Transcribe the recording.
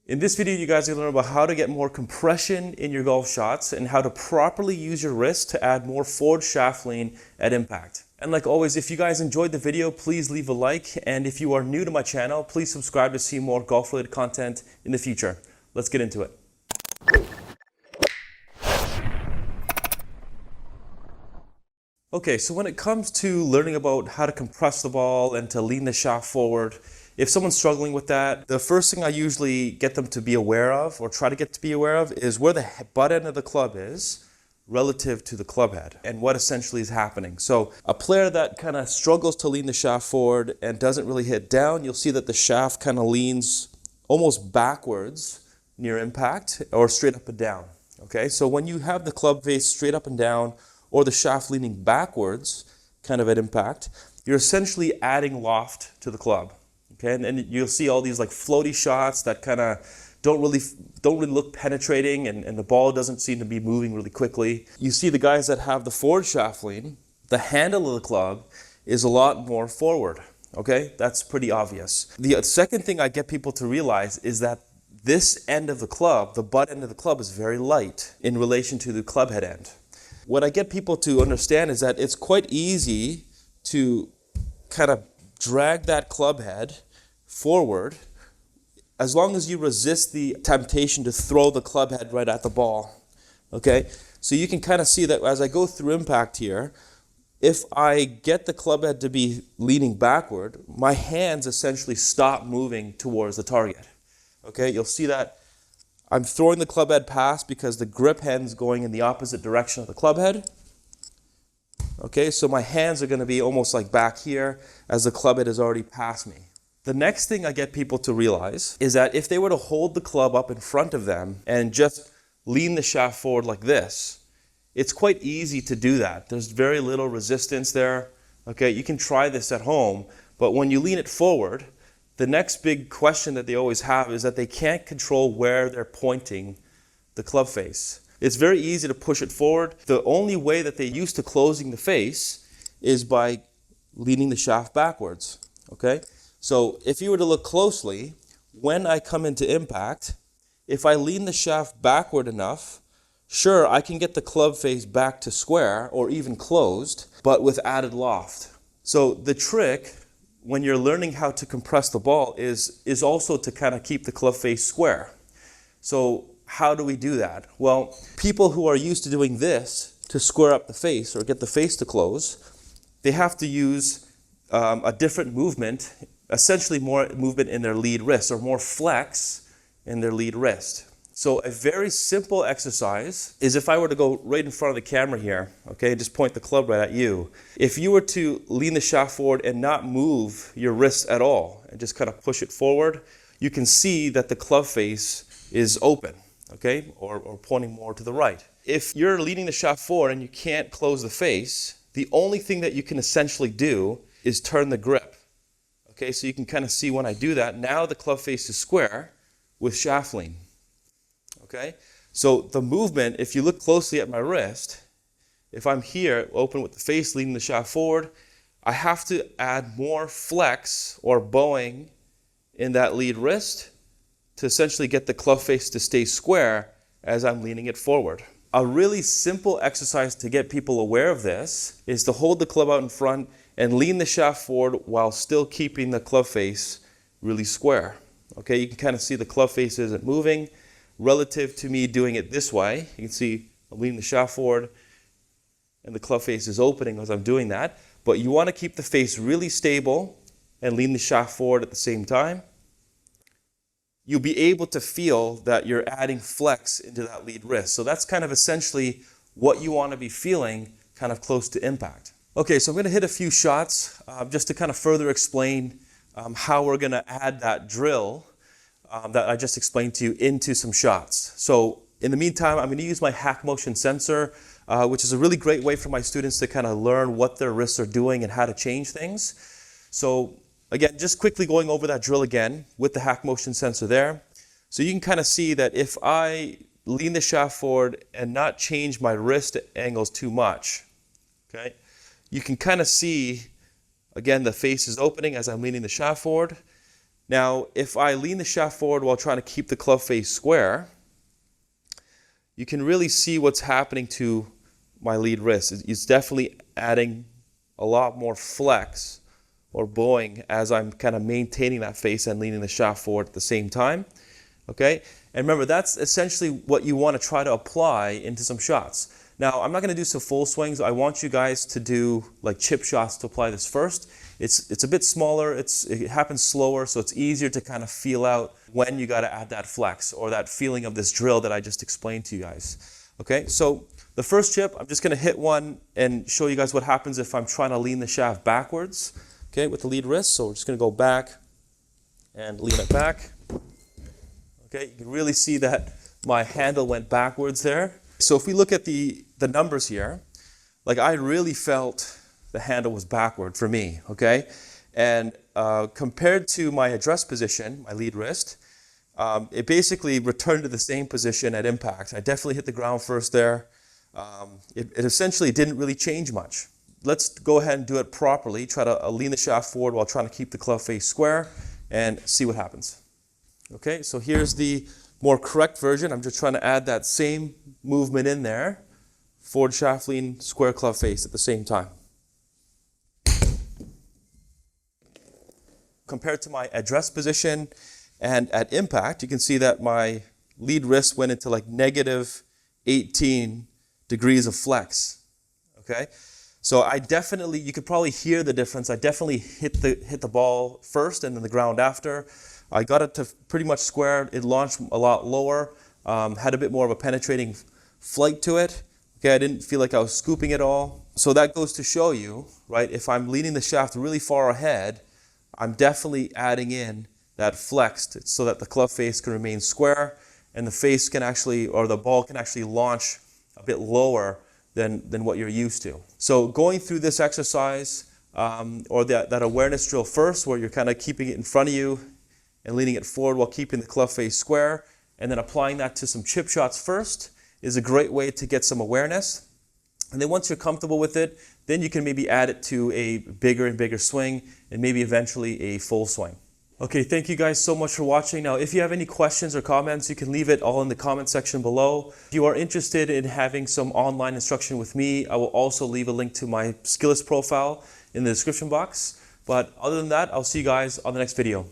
In this video, you guys are going to learn about how to get more compression in your golf shots and how to properly use your wrist to add more forward shaft lean at impact. And like always, if you guys enjoyed the video, please leave a like. And if you are new to my channel, please subscribe to see more golf-related content in the future. Let's get into it. Okay, so when it comes to learning about how to compress the ball and to lean the shaft forward, if someone's struggling with that, the first thing I usually get them to be aware of, or try to get to be aware of, is where the butt end of the club is relative to the club head and what essentially is happening. So a player that kind of struggles to lean the shaft forward and doesn't really hit down, you'll see that the shaft kind of leans almost backwards near impact or straight up and down. Okay, so when you have the club face straight up and down or the shaft leaning backwards kind of at impact, you're essentially adding loft to the club. Okay, and you'll see all these like floaty shots that kind of don't really look penetrating, and the ball doesn't seem to be moving really quickly. You see the guys that have the forward shaft lean, the handle of the club is a lot more forward. Okay, that's pretty obvious. The second thing I get people to realize is that this end of the club, the butt end of the club, is very light in relation to the club head end. What I get people to understand is that it's quite easy to kind of drag that club head forward as long as you resist the temptation to throw the club head right at the ball. Okay, so you can kind of see that as I go through impact here, if I get the club head to be leaning backward, my hands essentially stop moving towards the target. Okay, you'll see that I'm throwing the club head past because the grip hand's going in the opposite direction of the club head. Okay, so my hands are going to be almost like back here as the club head is already past me. The next thing I get people to realize is that if they were to hold the club up in front of them and just lean the shaft forward like this, it's quite easy to do that. There's very little resistance there. Okay, you can try this at home, but when you lean it forward, the next big question that they always have is that they can't control where they're pointing the club face. It's very easy to push it forward. The only way that they're used to closing the face is by leaning the shaft backwards. Okay? So if you were to look closely, when I come into impact, if I lean the shaft backward enough, sure, I can get the club face back to square or even closed, but with added loft. So the trick when you're learning how to compress the ball is also to kind of keep the club face square. So how do we do that? Well, people who are used to doing this to square up the face or get the face to close, they have to use a different movement, essentially more movement in their lead wrist or more flex in their lead wrist. So a very simple exercise is if I were to go right in front of the camera here, okay, just point the club right at you. If you were to lean the shaft forward and not move your wrist at all and just kind of push it forward, you can see that the club face is open, okay, or pointing more to the right. If you're leaning the shaft forward and you can't close the face, the only thing that you can essentially do is turn the grip. Okay, so you can kind of see when I do that, now the club face is square with shaft lean. Okay, so the movement, if you look closely at my wrist, if I'm here, open with the face, leaning the shaft forward, I have to add more flex or bowing in that lead wrist to essentially get the club face to stay square as I'm leaning it forward. A really simple exercise to get people aware of this is to hold the club out in front and lean the shaft forward while still keeping the club face really square. Okay, you can kind of see the club face isn't moving. Relative to me doing it this way, you can see I'm leaning the shaft forward and the club face is opening as I'm doing that. But you want to keep the face really stable and lean the shaft forward at the same time. You'll be able to feel that you're adding flex into that lead wrist. So that's kind of essentially what you want to be feeling kind of close to impact. Okay, so I'm going to hit a few shots just to kind of further explain how we're going to add that drill that I just explained to you into some shots. So in the meantime, I'm going to use my HackMotion sensor, which is a really great way for my students to kind of learn what their wrists are doing and how to change things. So again, just quickly going over that drill again with the HackMotion sensor there. So you can kind of see that if I lean the shaft forward and not change my wrist angles too much, okay, you can kind of see, again, the face is opening as I'm leaning the shaft forward. Now, if I lean the shaft forward while trying to keep the club face square, you can really see what's happening to my lead wrist. It's definitely adding a lot more flex or bowing as I'm kind of maintaining that face and leaning the shaft forward at the same time. Okay? And remember, that's essentially what you want to try to apply into some shots. Now, I'm not going to do some full swings. I want you guys to do like chip shots to apply this first. It's a bit smaller, it happens slower, so it's easier to kind of feel out when you got to add that flex or that feeling of this drill that I just explained to you guys. Okay, so the first chip, I'm just going to hit one and show you guys what happens if I'm trying to lean the shaft backwards, okay, with the lead wrist. So we're just going to go back and lean it back. Okay, you can really see that my handle went backwards there. So if we look at the numbers here, like I really felt the handle was backward for me, okay? And compared to my address position, my lead wrist, it basically returned to the same position at impact. I definitely hit the ground first there. It essentially didn't really change much. Let's go ahead and do it properly. Try to lean the shaft forward while trying to keep the club face square and see what happens. Okay, so here's the more correct version. I'm just trying to add that same movement in there. Forward shaft lean, square club face at the same time. Compared to my address position and at impact, you can see that my lead wrist went into like negative 18 degrees of flex. Okay, so I definitely, you could probably hear the difference. I definitely hit the ball first and then the ground after. I got it to pretty much square. It launched a lot lower, had a bit more of a penetrating flight to it. Okay, I didn't feel like I was scooping it all. So that goes to show you, right, if I'm leaning the shaft really far ahead, I'm definitely adding in that flex so that the club face can remain square and the face can actually, or the ball can actually launch a bit lower than what you're used to. So going through this exercise, or that awareness drill first, where you're kind of keeping it in front of you and leaning it forward while keeping the club face square, and then applying that to some chip shots first, is a great way to get some awareness. And then once you're comfortable with it, then you can maybe add it to a bigger and bigger swing and maybe eventually a full swing. Okay, thank you guys so much for watching. Now, if you have any questions or comments, you can leave it all in the comment section below. If you are interested in having some online instruction with me, I will also leave a link to my Skillest profile in the description box. But other than that, I'll see you guys on the next video.